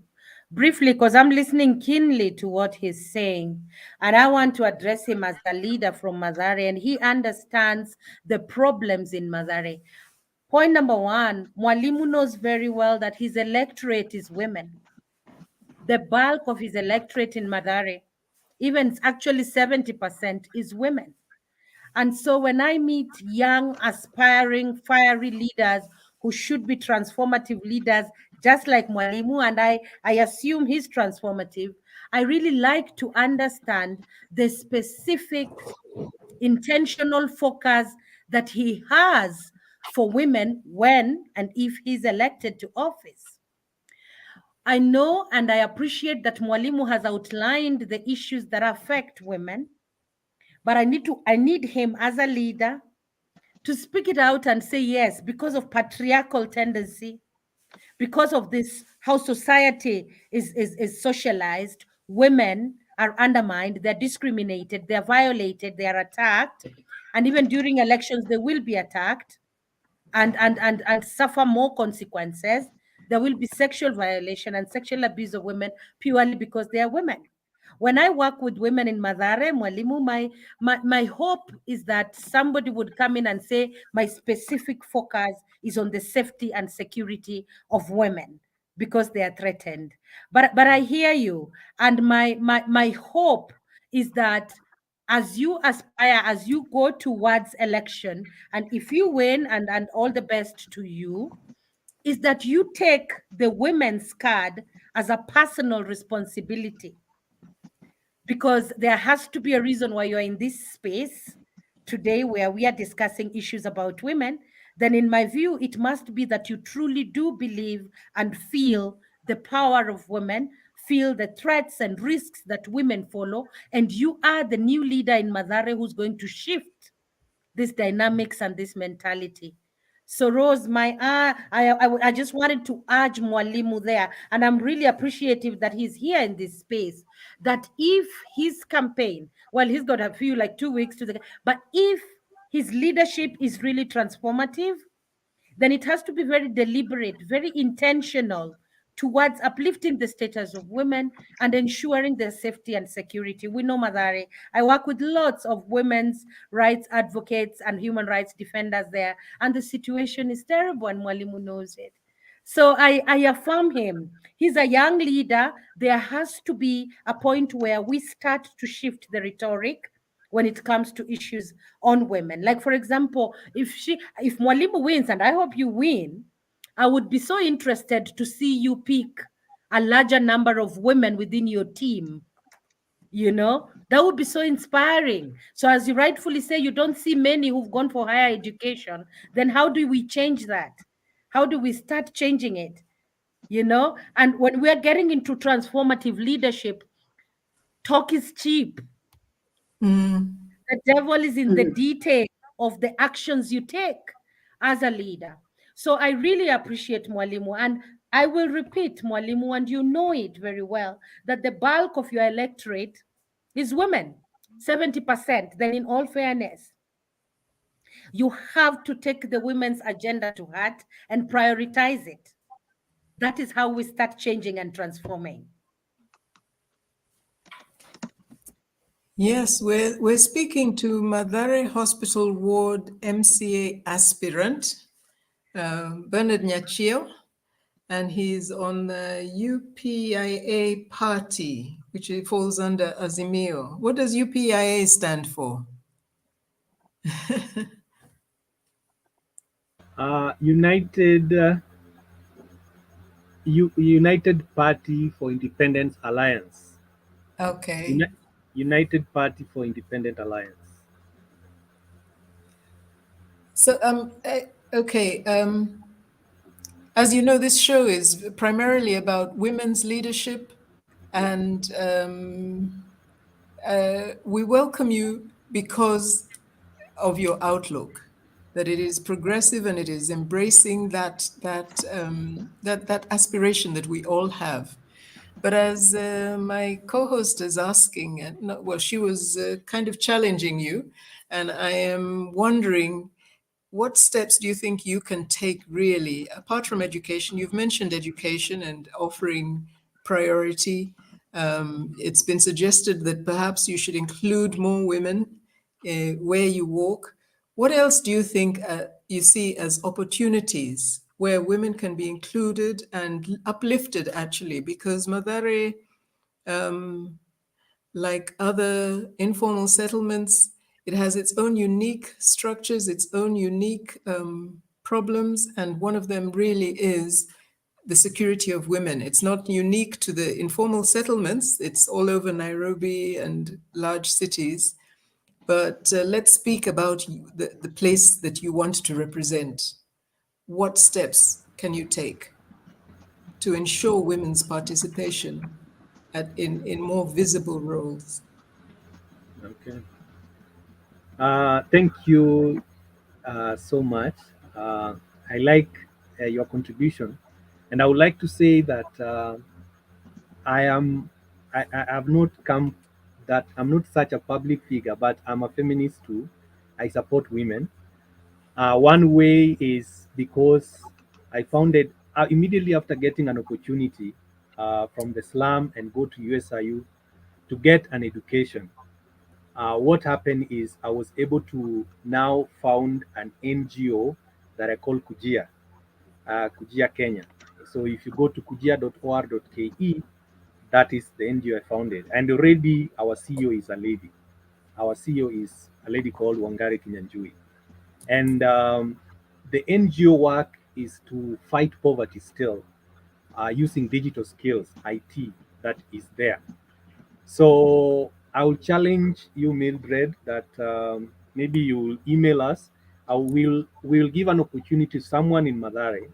briefly because I'm listening keenly to what he's saying. And I want to address him as a leader from Mathare, and he understands the problems in Mathare. Point number 1, Mwalimu knows very well that his electorate is women. The bulk of his electorate in Mathare, even actually 70%, is women. And so when I meet young, aspiring, fiery leaders who should be transformative leaders, just like Mwalimu, and I assume he's transformative, I really like to understand the specific intentional focus that he has for women when and if he's elected to office. I know and I appreciate that Mwalimu has outlined the issues that affect women, but I need him as a leader to speak it out and say, yes, because of patriarchal tendency, because of this, how society is socialized, women are undermined, they're discriminated, they're violated, they are attacked, and even during elections they will be attacked and suffer more consequences. There will be sexual violation and sexual abuse of women purely because they are women. When I work with women in Mathare, Mwalimu, my hope is that somebody would come in and say, my specific focus is on the safety and security of women because they are threatened. But I hear you. And my hope is that as you aspire, as you go towards election, and if you win, and all the best to you, is that you take the women's card as a personal responsibility, because there has to be a reason why you're in this space today where we are discussing issues about women. Then in my view, it must be that you truly do believe and feel the power of women, feel the threats and risks that women follow, and you are the new leader in Mathare who's going to shift this dynamics and this mentality. So Rose, I just wanted to urge Mwalimu there, and I'm really appreciative that he's here in this space, that if his campaign, well, he's got a few, like 2 weeks to the, but if his leadership is really transformative, then it has to be very deliberate, very intentional towards uplifting the status of women and ensuring their safety and security. We know Mathare. I work with lots of women's rights advocates and human rights defenders there, and the situation is terrible, and Mwalimu knows it. So I affirm him. He's a young leader. There has to be a point where we start to shift the rhetoric when it comes to issues on women. Like, for example, if Mwalimu wins, and I hope you win, I would be so interested to see you pick a larger number of women within your team. You know, that would be so inspiring. So as you rightfully say, you don't see many who've gone for higher education. Then how do we change that? How do we start changing it? You know, and when we're getting into transformative leadership, talk is cheap. The devil is in the detail of the actions you take as a leader. So I really appreciate Mwalimu, and I will repeat, Mwalimu, and you know it very well, that the bulk of your electorate is women, 70%. Then in all fairness, you have to take the women's agenda to heart and prioritize it. That is how we start changing and transforming. Yes, we're speaking to Mathare Hospital Ward MCA aspirant, Bernard Nyachio, and he's on the UPIA party, which falls under Azimio. What does UPIA stand for? United Party for Independence Alliance. Okay. United Party for Independent Alliance. So, okay. As you know, this show is primarily about women's leadership, and we welcome you because of your outlook, that it is progressive and it is embracing that aspiration that we all have. But as my co-host is asking, well, she was kind of challenging you, and I am wondering, what steps do you think you can take really, apart from education? You've mentioned education and offering priority. It's been suggested that perhaps you should include more women where you walk. What else do you think you see as opportunities where women can be included and uplifted, actually? Because Mathare, like other informal settlements, it has its own unique structures, its own unique problems, and one of them really is the security of women. It's not unique to the informal settlements, it's all over Nairobi and large cities. But let's speak about the place that you want to represent. What steps can you take to ensure women's participation in more visible roles? Okay. Thank you so much. I like your contribution, and I would like to say that I have not come that I'm not such a public figure, but I'm a feminist too. I support women. One way is because I founded immediately after getting an opportunity from the slum and go to USIU to get an education. What happened is I was able to now found an NGO that I call Kujia, Kujia Kenya. So if you go to kujia.or.ke, that is the NGO I founded. And already our CEO is a lady. Our CEO is a lady called Wangari Kinyanjui. And the NGO work is to fight poverty still using digital skills, IT, that is there. So I will challenge you, Mildred, that maybe you will email us. We'll give an opportunity to someone in Mathare,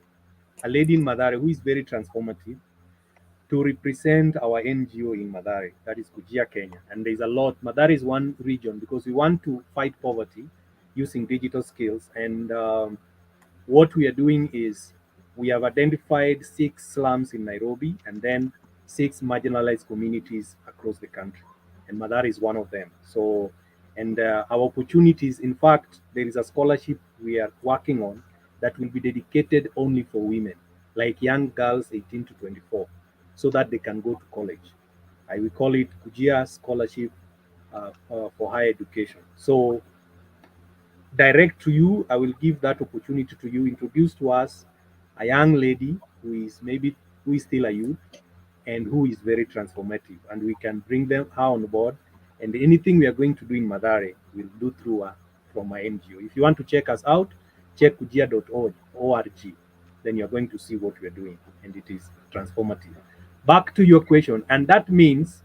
a lady in Mathare who is very transformative, to represent our NGO in Mathare, that is Kujia, Kenya. And there's a lot. Mathare is one region because we want to fight poverty using digital skills. And what we are doing is we have identified 6 slums in Nairobi and then 6 marginalized communities across the country. And Mathare is one of them. So, and our opportunities, in fact, there is a scholarship we are working on that will be dedicated only for women, like young girls 18 to 24, so that they can go to college. We call it Kujia Scholarship for Higher Education. So direct to you, I will give that opportunity to you. Introduce to us a young lady who is still a youth and who is very transformative, and we can bring her on board. And anything we are going to do in Mathare, we'll do through from my NGO. If you want to check us out, check kujia.org. Then you're going to see what we're doing, and it is transformative. Back to your question, and that means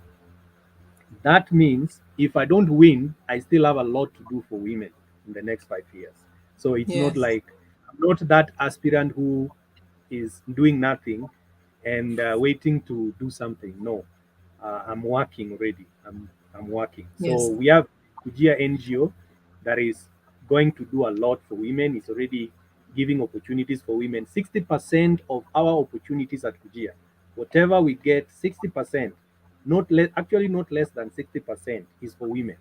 if I don't win, I still have a lot to do for women in the next 5 years. So it's not Yes. like I'm not that aspirant who is doing nothing and waiting to do something. No, I'm working already. I'm working. So Yes. we have Kujia NGO that is going to do a lot for women. It's already giving opportunities for women. 60% of our opportunities at Kujia, whatever we get, 60%, actually not less than 60% is for women.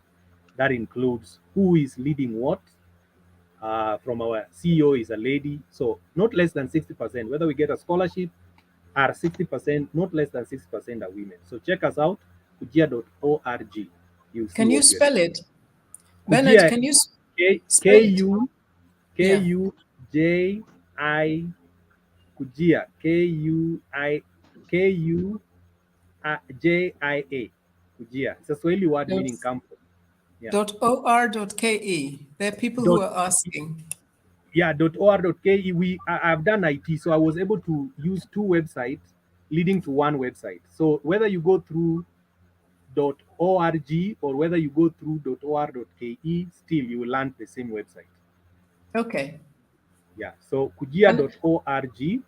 That includes who is leading what. From our CEO is a lady, so not less than 60%. Whether we get a scholarship are 60%, not less than 60% are women. So check us out, kujia.org. You'll see Can you what we are doing. spell it? Bernard, Kujia, can you spell it? K-U, Yeah. K-U-J-I, Kujia, K-U-J-I-A, Kujia. It's a Swahili word Dot, meaning campo. Yeah. .or.ke. There are people who Dot, are asking. yeah, .or.ke. I've done IT, so I was able to use 2 websites leading to 1 website. So whether you go through .org or whether you go through .or.ke, still you will land the same website. Okay. Yeah, so kujia.org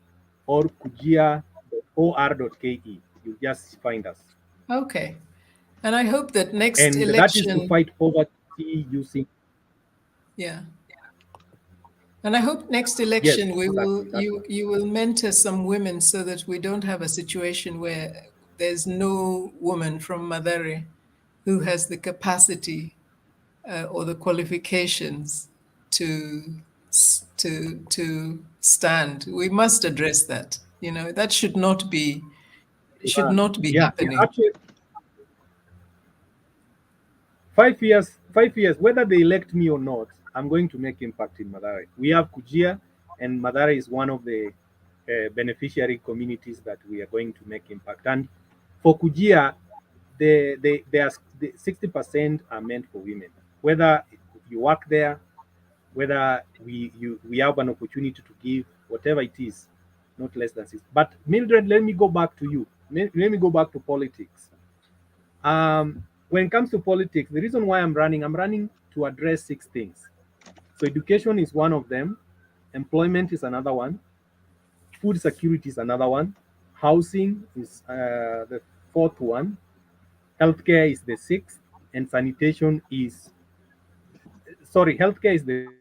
or kujia.or.ke. You just find us. Okay. And I hope that next And that is to election, fight poverty using. yeah. And I hope next Yes, election exactly. That's you will mentor some women so that we don't have a situation where there's no woman from Mathare who has the capacity or the qualifications to to stand. We must address that. You know, that should not be yeah, happening. actually, 5 years, whether they elect me or not, I'm going to make impact in Mathare. We have Kujia, and Mathare is one of the beneficiary communities that we are going to make impact. And for Kujia, the 60% are meant for women. Whether you work there, whether we have an opportunity to give, whatever it is, not less than 60. But Mildred, let me go back to you. Let me go back to politics. When it comes to politics, the reason why I'm running to address 6 things. So education is one of them, employment is another one, food security is another one, housing is the 4th one, healthcare is the 6th, and sanitation is, sorry, healthcare is the 7th.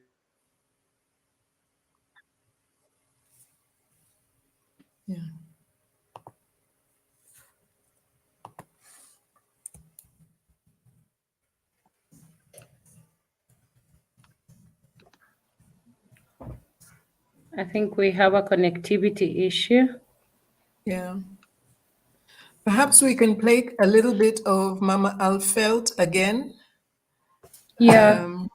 Yeah. I think we have a connectivity issue. Yeah. Perhaps we can play a little bit of Mama Alfelt again. Yeah.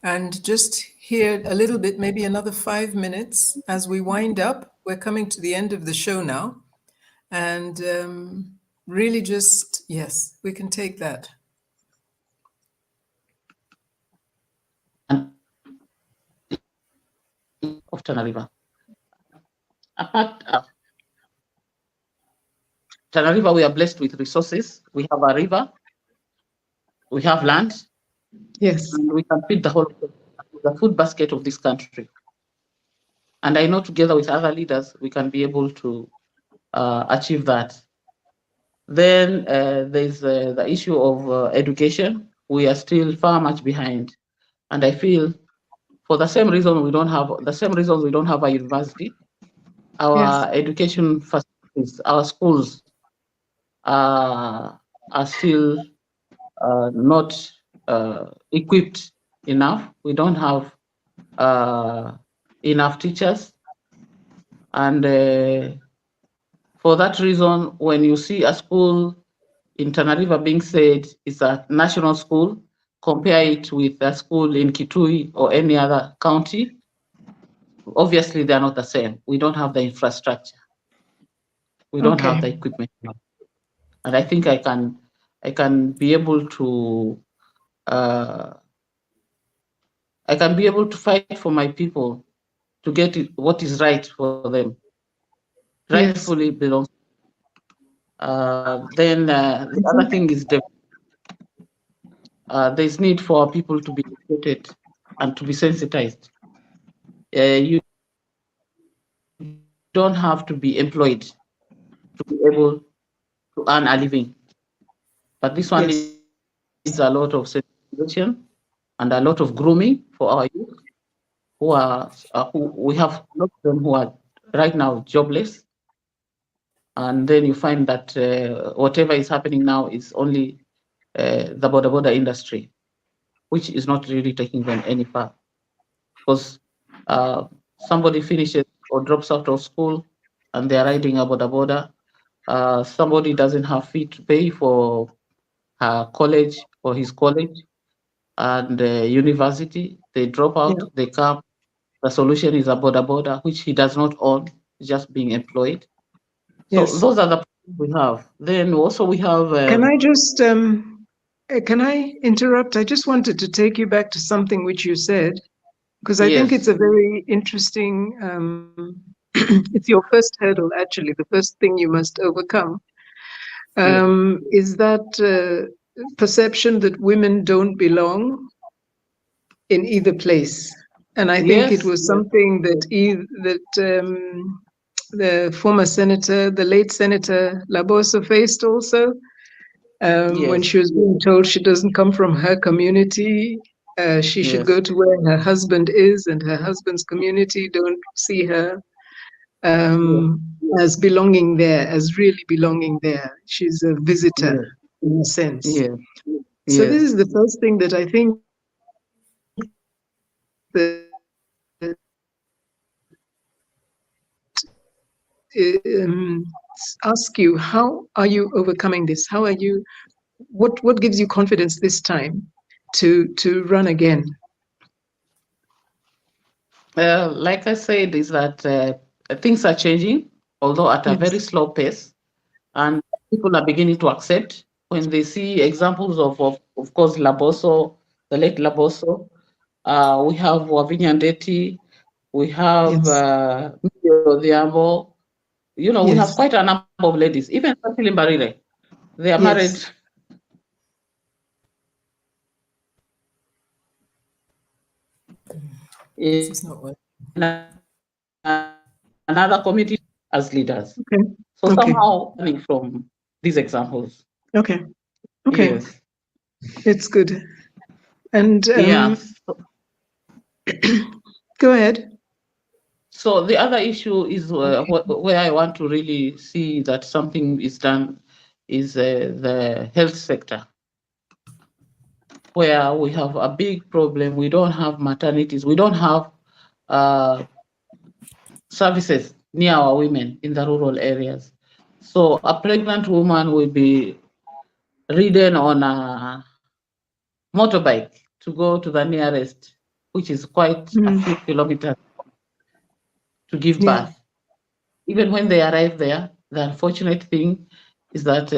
And just hear a little bit, maybe another 5 minutes as we wind up. We're coming to the end of the show now. And really just, yes, we can take that. Of Tana River. Apart Tana River, we are blessed with resources. We have a river, we have land. Yes. And we can feed the whole the food basket of this country. And I know together with other leaders, we can be able to achieve that. Then there's the issue of education. We are still far much behind. And I feel for the same reason we don't have a university, our education facilities, our schools are still not equipped enough. We don't have enough teachers. And for that reason, when you see a school in Tana River being said it's a national school, compare it with a school in Kitui or any other county, obviously they're not the same. We don't have the infrastructure. We don't have the equipment. And I think I can be able to fight for my people to get what is right for them. Rightfully belongs. Then the other thing is there's need for people to be educated and to be sensitized. You don't have to be employed to be able to earn a living. But this one is a lot of sensitization and a lot of grooming for our youth who we have a lot of them who are right now jobless. And then you find that whatever is happening now is only the border industry, which is not really taking them any far. Because somebody finishes or drops out of school and they're riding a border. Somebody doesn't have fee to pay for her college or his college and university. They drop out, they come. The solution is a border, which he does not own, just being employed. So those are the problems we have. Then also we have. Can I just can I interrupt? I just wanted to take you back to something which you said, because I think it's a very interesting. It's your first hurdle, actually. The first thing you must overcome is that perception that women don't belong in either place. And I think it was something that the former senator, the late Senator Laboso, faced also when she was being told she doesn't come from her community. She should go to where her husband is, and her husband's community don't see her as belonging there, as really belonging there. She's a visitor in a sense. So this is the first thing that I think that ask you, how are you overcoming this? How are you, what gives you confidence this time to run again? Like I said, is that things are changing, although at a very slow pace, and people are beginning to accept when they see examples of course, Laboso, the late Laboso. We have Wavinya Ndeti, we have Mildred. You know, we have quite a number of ladies, even Cecilia Mbarire. They are married. This is not working. Another committee as leaders. So somehow coming from these examples. Yes. It's good. And go ahead. So the other issue is where I want to really see that something is done is the health sector, where we have a big problem. We don't have maternities. We don't have services near our women in the rural areas. So a pregnant woman will be ridden on a motorbike to go to the nearest, which is quite a few kilometers, to give birth. Even when they arrive there, the unfortunate thing is that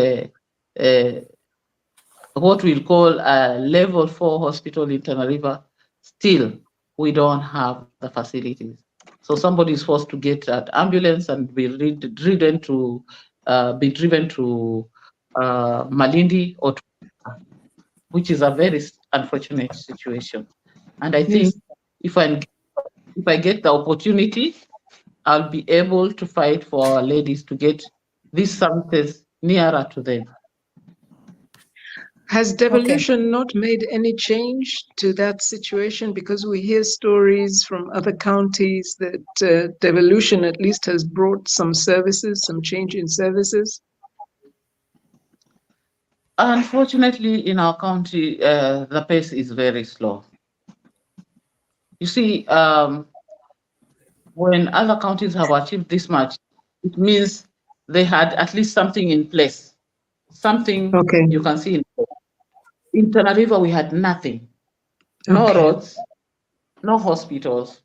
what we'll call a level 4 hospital in Tana River, still we don't have the facilities. So somebody is forced to get an ambulance and be driven to Malindi, or which is a very unfortunate situation. And I think if I get the opportunity, I'll be able to fight for our ladies to get these services nearer to them. Has devolution not made any change to that situation? Because we hear stories from other counties that devolution at least has brought some services, some change in services. Unfortunately, in our county, the pace is very slow. You see, when other counties have achieved this much, it means they had at least something in place, something you can see in place. In Tana River, we had nothing. No roads, no hospitals.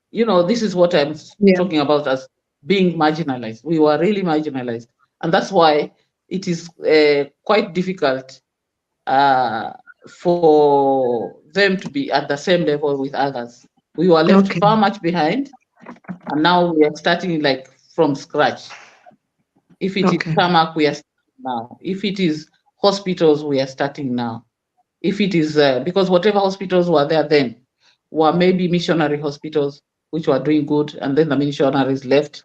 You know, this is what I'm talking about as being marginalized. We were really marginalized. And that's why it is quite difficult for them to be at the same level with others. We were left far much behind, and now we are starting like from scratch. If it is tarmac, we are starting now. If it is hospitals, we are starting now. If it is, because whatever hospitals were there then were maybe missionary hospitals, which were doing good, and then the missionaries left.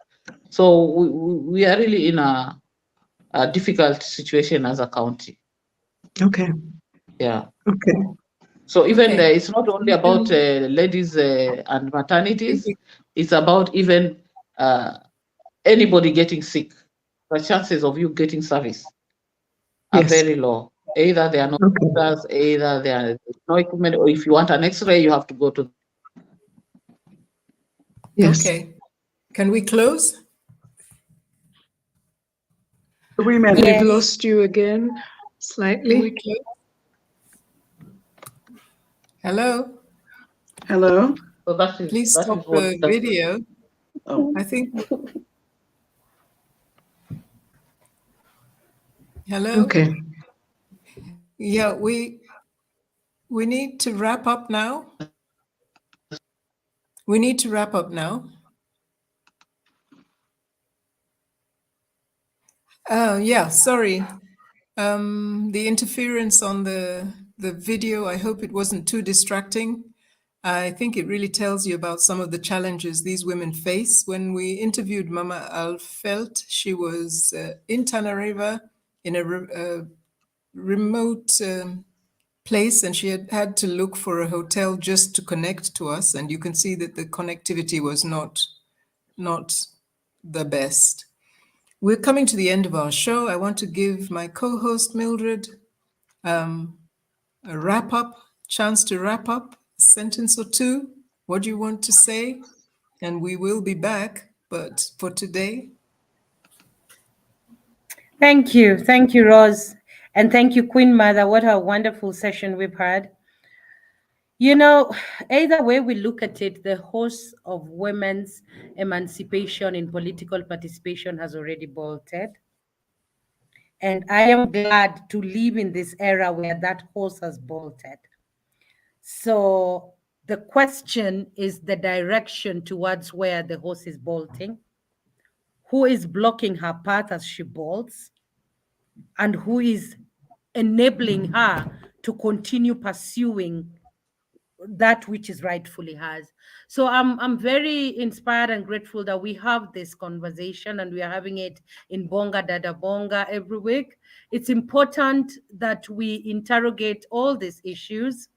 So we are really in a difficult situation as a county. Yeah. So even it's not only about ladies and maternities, it's about even anybody getting sick. The chances of you getting service are very low. Either they are not doctors, either they are no equipment, or if you want an X-ray, you have to go to. Okay. Can we close? We've lost you again slightly. Hello? Hello? So that is, please stop the video. I think. Hello? Yeah, we need to wrap up now. Yeah, sorry. The interference on the video, I hope it wasn't too distracting. I think it really tells you about some of the challenges these women face. When we interviewed Mama Alfelt, she was in Tana River in a remote place, and she had to look for a hotel just to connect to us. And you can see that the connectivity was not the best. We're coming to the end of our show. I want to give my co-host Mildred a chance to wrap up, a sentence or two. What do you want to say? And we will be back, but for today. Thank you, Rose. And thank you, Queen Mother. What a wonderful session we've had. You know, either way we look at it, the horse of women's emancipation in political participation has already bolted. And I am glad to live in this era where that horse has bolted. So the question is the direction towards where the horse is bolting. Who is blocking her path as she bolts? And who is enabling her to continue pursuing that which is rightfully hers? So I'm very inspired and grateful that we have this conversation, and we are having it in Bonga Dada Bonga every week. It's important that we interrogate all these issues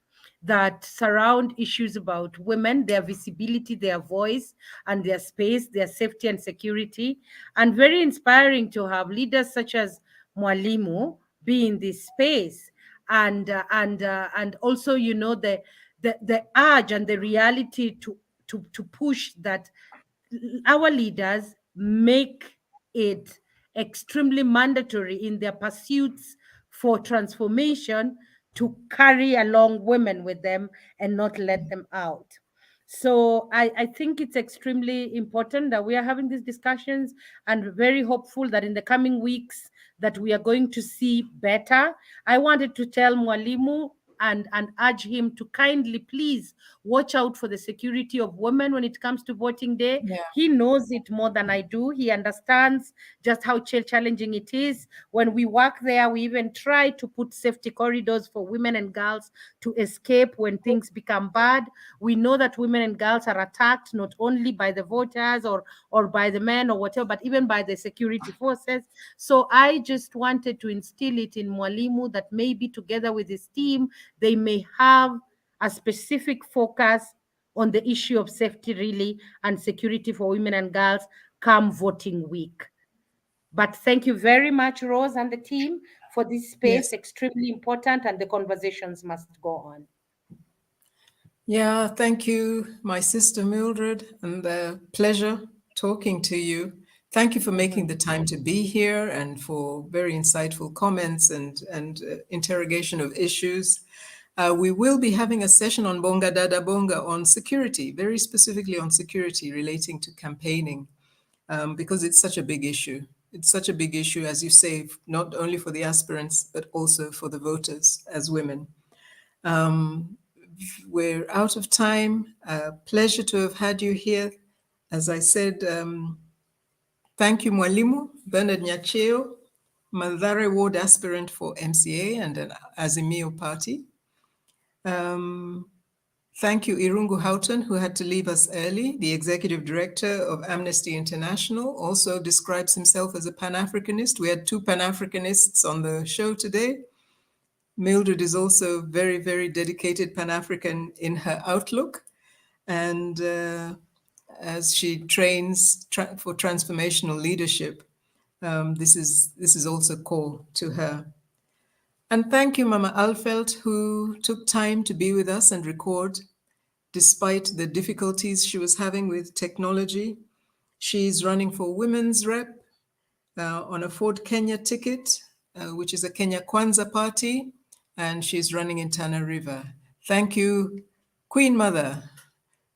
that surround issues about women, their visibility, their voice, and their space, their safety and security. And very inspiring to have leaders such as Mwalimu be in this space, and also, you know, the urge and the reality to push that our leaders make it extremely mandatory in their pursuits for transformation to carry along women with them and not let them out. So I think it's extremely important that we are having these discussions, and very hopeful that in the coming weeks that we are going to see better. I wanted to tell Mwalimu and urge him to kindly please watch out for the security of women when it comes to voting day. Yeah. He knows it more than I do. He understands just how challenging it is. When we work there, we even try to put safety corridors for women and girls to escape when things become bad. We know that women and girls are attacked not only by the voters or by the men or whatever, but even by the security forces. So I just wanted to instill it in Mwalimu that maybe together with his team, they may have a specific focus on the issue of safety really and security for women and girls come voting week. But thank you very much, Rose and the team, for this space. Yes. Extremely important, and the conversations must go on. Yeah, thank you, my sister Mildred, and a pleasure talking to you. Thank you for making the time to be here and for very insightful comments and interrogation of issues. We will be having a session on Bonga Dada Bonga on security, very specifically on security relating to campaigning, because it's such a big issue. It's such a big issue, as you say, not only for the aspirants, but also for the voters as women. We're out of time. Pleasure to have had you here. As I said, thank you, Mwalimu, Bernard Nyacheo, Mathare Ward aspirant for MCA and an Azimio party. Thank you, Irungu Houghton, who had to leave us early. The executive director of Amnesty International also describes himself as a Pan-Africanist. We had two Pan-Africanists on the show today. Mildred is also very, very dedicated Pan-African in her outlook. And as she trains for transformational leadership, this is also core to her. And thank you, Mama Alfelt, who took time to be with us and record despite the difficulties she was having with technology. She's running for women's rep on a Ford Kenya ticket, which is a Kenya Kwanza party, and she's running in Tana River. Thank you, Queen Mother,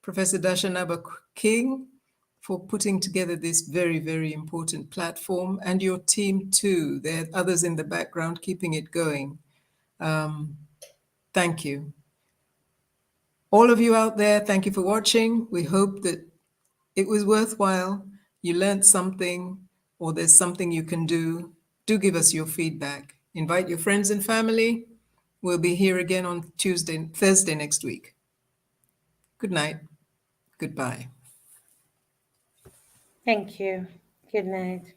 Professor Dashanaba King, for putting together this very, very important platform, and your team too. There are others in the background keeping it going. Thank you. All of you out there, thank you for watching. We hope that it was worthwhile. You learned something, or there's something you can do. Do give us your feedback. Invite your friends and family. We'll be here again on Thursday next week. Good night. Goodbye. Thank you. Good night.